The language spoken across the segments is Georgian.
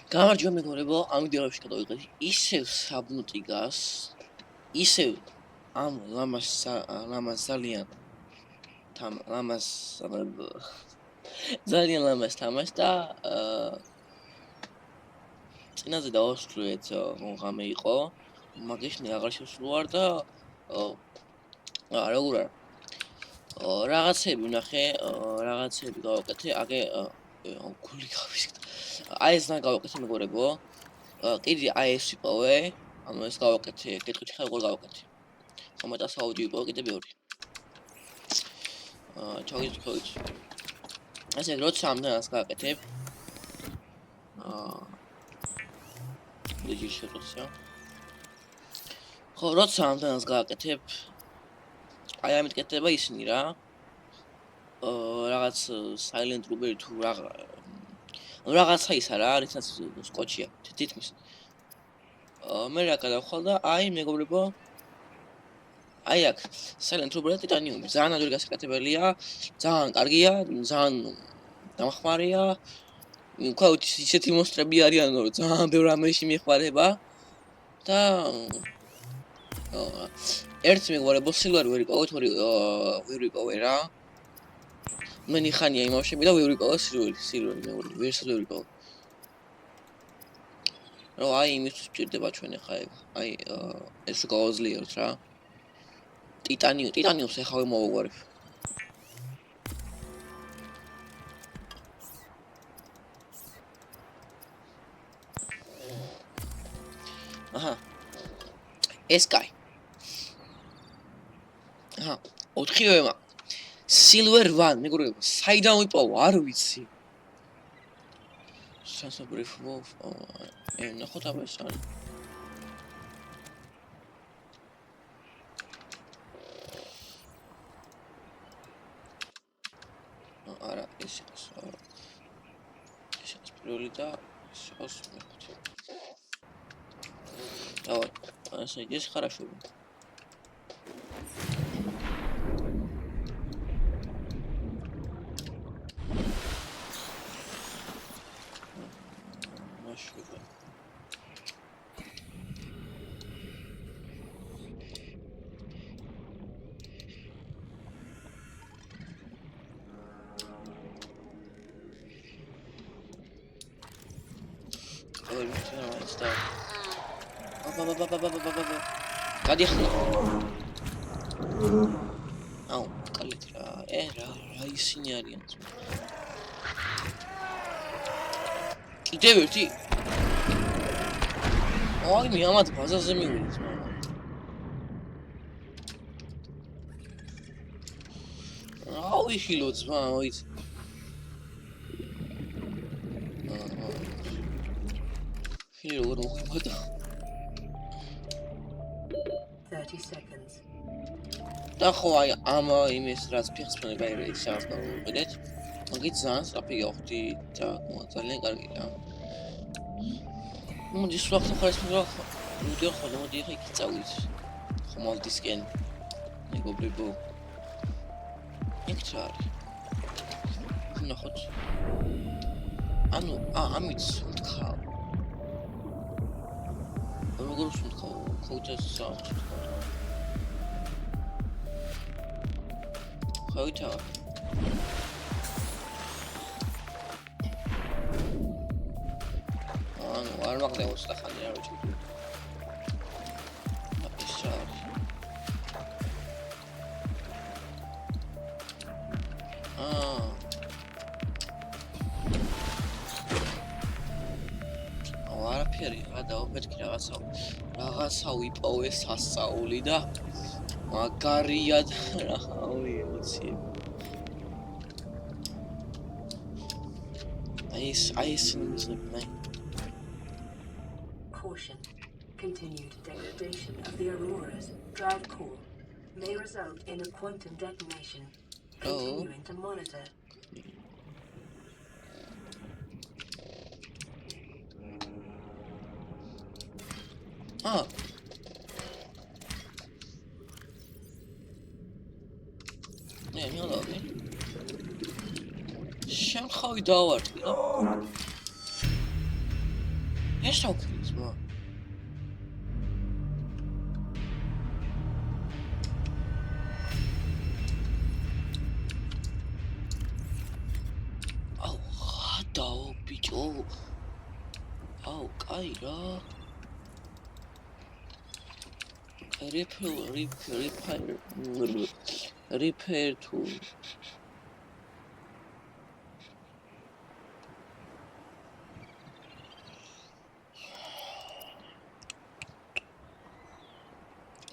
გამარჯობა მეგობრებო, ამ ვიდეოში გადავიღეთ ისევ საბნუტიგას, ისევ ამ ლამას ძალიან ლამას თამაშს და წინაზე დავასრულეთ ღამე იყო, მაგეშნი აღარ შესულ ვარ და როგორ არა რაღაცები ვნახე, რაღაცები გავაკეთე, აგე გული გავისკდა. აი ეს რა გავაკეთე მეგობრებო. კიდე აი ეს ვიპოვე, ანუ ეს გავაკეთე, გეტყვით ხა როგორ გავაკეთე. ხომეტას აუდიო ვიპოვე კიდე ბევრი. ჩავიწყოთ. ასე როცა ამდენს გავაკეთებ. ლეჯი შეწოცა. ხო, როცა ამდენს გავაკეთებ. აი ამით კეთდება ისინი რა. რაღაც silent ruby თუ რაღაცა ისა რა, რითაც სკოჩია, თითქმის. მე რა გადავხვალ და აი მეგობრებო აი აქ silent ruby და titanium ძალიან ადვილი გასაკეთებელია, ძალიან კარგია, ძალიან დამხმარეა. ვქოთ ისეთი მონსტრები არიან, რომ ძალიან ბევრ ამაში მიხვალება და ერთი მეგობრებო silver ვერ იპოვეთ, ვერ ვიპოვე რა. მე ნიხანია იმავშები და ვერ ვიპოვე silver მეგობრებო, ვერც ვერ ვიპოვე. რა აი იმისთვის ჭირდება ჩვენ ახლა აი ეს გავაზლიოთ რა. ტიტანიუმს ახლა ვიმოვაგვარებ. აჰა. ეს კაი. აჰა, 4-ვე მა. Silver 1, მეგობრებო, საიდან ვიპოვო, არ ვიცი. Brief wolf. ნახოთ აბა ეს არის. არა, ეს ის პირველი და ეს მეხუთე. Давай, здесь хорошо. Cadê? Não, calitra. Era senhorinha. Que teve? Olha, minha mãe, faz as minhas. Olha os pilotos, mano. Filho, eu não vou matar. 30 seconds. და ხო აი ამ იმის რაც ფიხსმენება ის არის გავუყიდეთ. მაგით ძალიან სწრაფი გავხდი და ძალიან კარგი რა. მოდი სვახტო ხარეს ვიდეო ხოლმე მოდი ხა იქ წავიდეთ. ხომალდისკენ მეგობრებო. იქ ჩარი. ნახოთ. ანუ ამით ვთქავ. როგორ ვთქავ? ქოუჩას საერთოდ Hotel. არ მაგდევს და ხანი არ ვიჭი. აპისარი. არაფერი რა დავფეთქი რაღაცა ვიპოვე სასწაული და მაგარია რა ვიცი. აი ნიზმი. Caution. Continued degradation of the Aurora's drive core may result in a quantum detonation. Continuing to monitor. მილოვი. შემხავი დავარტყი რა. ეს რა უქილი ძმა? აუ, ხადაო ბიჭო. აუ, კაი რა. Repair tool.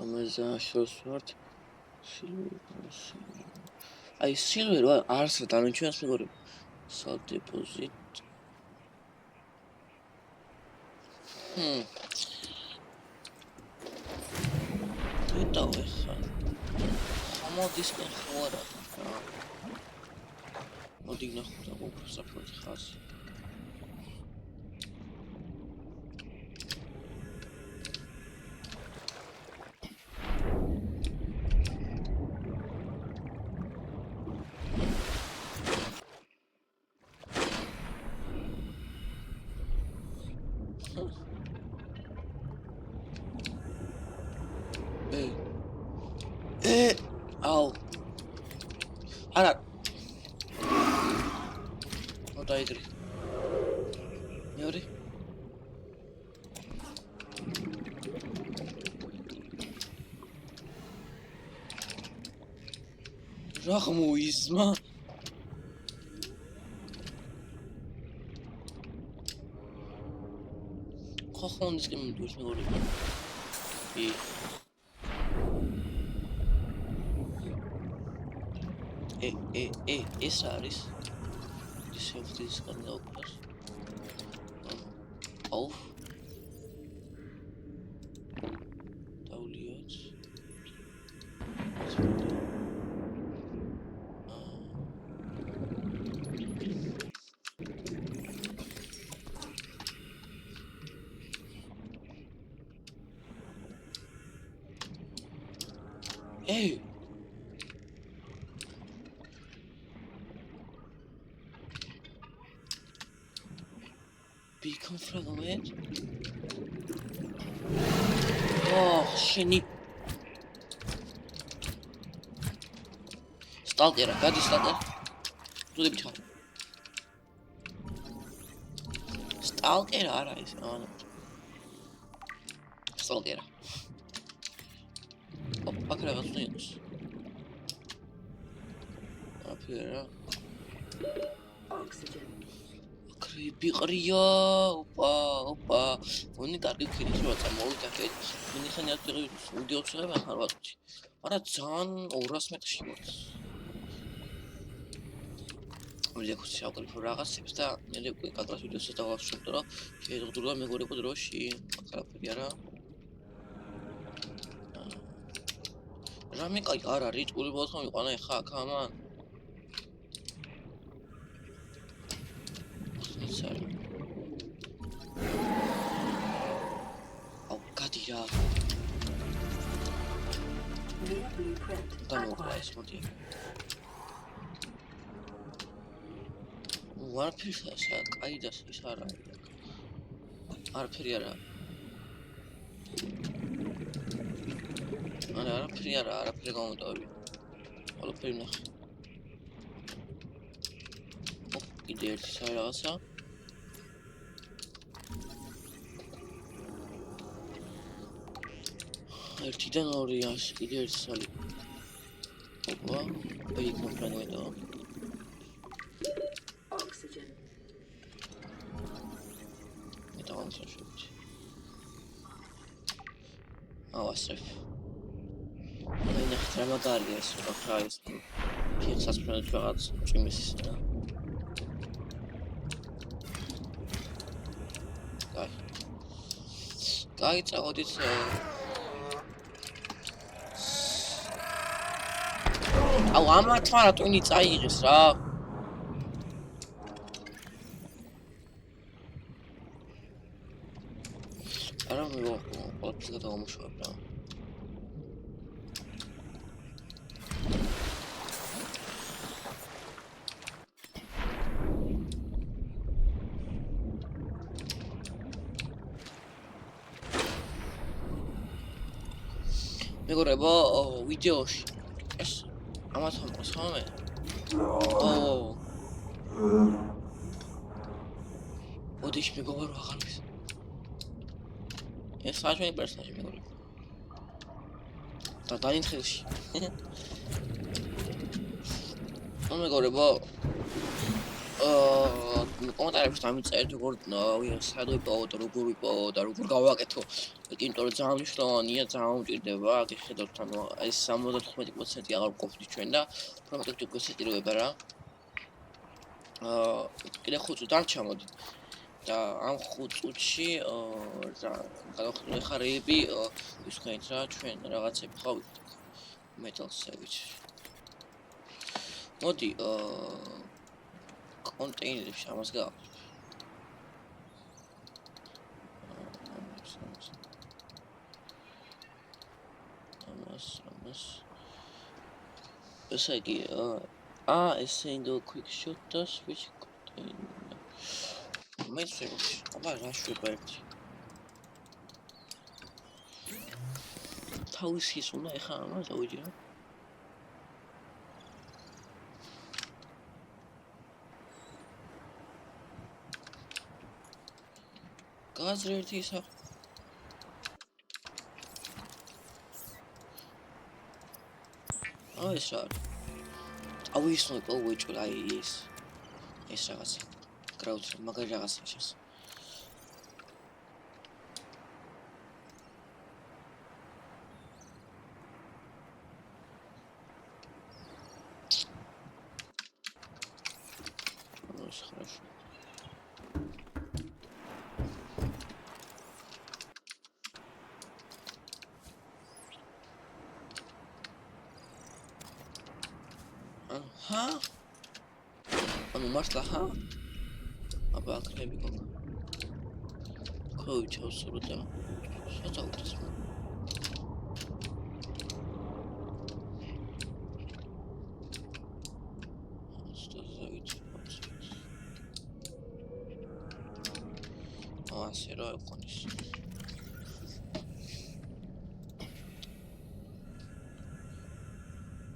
Amazon short. I silver arse დამიჩვენს მეგორი. Salt deposit. Იტო ეხა. მოდის ხوارა. მოდი ნახოთ რა საფრთხე ხას. Au. Ara. What I agree. Yori. Rahmu izma. Khokhondis ke mdurs megori. ეს არის სეფტის განაუკლეს. აუ. დავლიოთ. Hey. Beacon fragment. Oh, shit. Stalker, gadi stalker. Tu de bicho. Stalker ara is. Oh no. Stalker. Opa, que legal tudo isso. Apera. Oxygen. Biqriya, opa. Oni კარგი ქირის რა წამოვიდეთ. მინიხანი აწიღი ვიდეო წება ხარ ვატყი. მაგრამ ძალიან 200 მეტრში ვარ. ვიდეო შევყრიფ რაღაცებს და მე უკვე კადრას ვიდეოსაც დავასრულებ, რომ შეეღდურა მეგობრებო დროში. ყველაფერი არა. რამე კაი არ არის, ჭკული ბოთო მიყვანა ეხა აქ ამან. Sorry. Oh, gadira. Don't know what do you? One piece of sack. I just is hard. Arperiara. Arperiara. Arperiara. All of them. Oh, idiot. Sorry, also. ერთიდან ორი აში კიდე ერთი სალი. ოპა, ბეიკ მომფრენვედო. Oxygen. მე დავამსაშობთ. ავასრებ. მე ნახეთ რა მაგარია ეს რა ის. ფიქსაც ფრენად რაღაც ჭიმის ისაა. კაი, წავედით აუ ამა თვარა ტვინი წაიღეს რა არა მე ყველაფერს გადავამუშავებ რა მეგობრებო, ვიდეოში ეს ამათ მომყოს ხო მე? ოდიში მეგობრო აღარ ის. ეს საჭმელი პერსონაჟი მეგობრებო. და დაინტერესში. მეგობრებო, კომენტარებში დამიწერეთ როგორ სად ვიპოვოთ, როგორ ვიპოვოთ და როგორ გავაკეთო. იმიტომ რომ ძალიან მნიშვნელოვანია, ძალიან უჭირდება. გიხედავთ, ანუ ეს 75% აღარ გვყოფს ჩვენ და პრომეტები გვესეტიროება რა. კიდე 5 წუთი დარჩა მოდი. და ამ 5 წუთში გადავხდით ხა რეები ის ხენით რა ჩვენ რაღაცები ხავით მეტალსებით. მოდი კონტეინერებში ამას გავაკეთებ. ამას ესე იგი ესე ინდო quick shot და switch container მესეჯი აბა რა შვება ერთი თავისის უნდა ეხა ამას დავიჯერო გაზრი ერთი ისა ეს რა ავისნო პოვეჭო აი ეს რაღაცა კრაუც მაგარი რაღაცა შეს хорошо ها انا مصلحة ابا اكلمي كمان كويس اوصل ده شو تعود اسمه سيرا يقونيس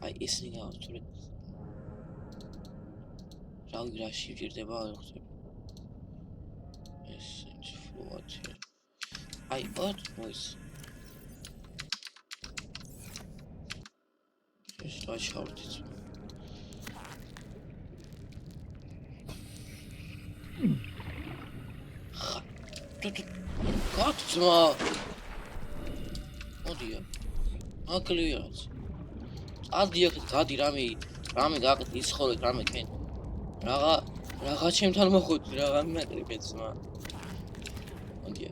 აი ეს ნიგა თორე რაში ვჭირდება ახლა ეს ფლოატი აი ოთ მოის ეს რა შავდით კაცმა მოდია აკლიერაც ადი რამე გააკეთე ისხოლეთ რამე თქვენ რაღა ჩემთან მოხუთ რაღა მეკრიბეთ ძმა მოდია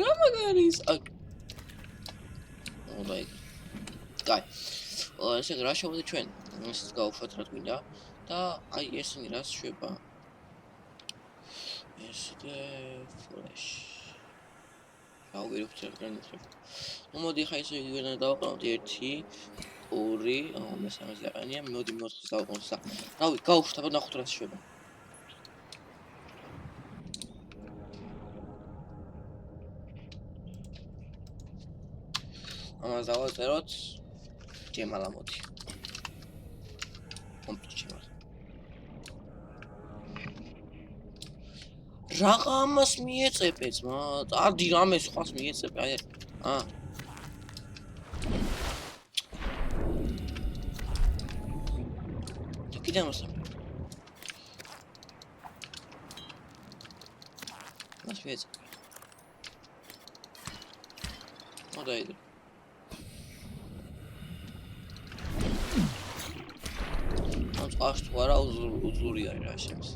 რა მაგარის ოდაი კაი ესე რა შევდე ჩვენ ეს გავუშვათ რა გვინდა და აი ესენი რას შვება ეს ფლეშ გავიგებთ რა მოდი ხა ისე იგივე დავაყენოთ 1 2 მესამეზე აყენია მოდი 4-ს დავაყენოთ და რავი გავუშვათ აბა ნახოთ რა შვება ამას დავაწეროთ ჯემალა მოდი კომპიუტერი რაღა ამას მიეწეპე ძმა ადი რამე სხვას მიეწეპე აი კიდე ამას მას მიეწეპე ოდაი აშ თუ არა უზური არის რა შემს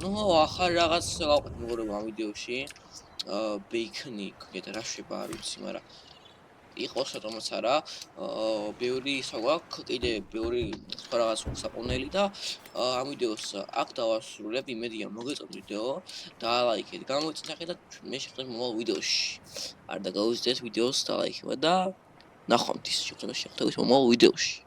ნუ ახალ რაღაც გავაკეთე მეგობრებო ამ ვიდეოში ბეიქნი კიდე რა შვება არ ვიცი მაგრამ იყოს რატომაც არა ბევრი ისა გვაქვს კიდე ბევრი სხვა რაღაც საკონელი და ამ ვიდეოს აქ დავასრულებ იმედია მოგეწონთ ვიდეო დაალაიქეთ გამოიწნახეთ და მე შეხვდებით მომავალ ვიდეოში არ დაგაუზიარეთ ვიდეოს დაალაიქება და ნახვამდის შეხვდებით მომავალ ვიდეოში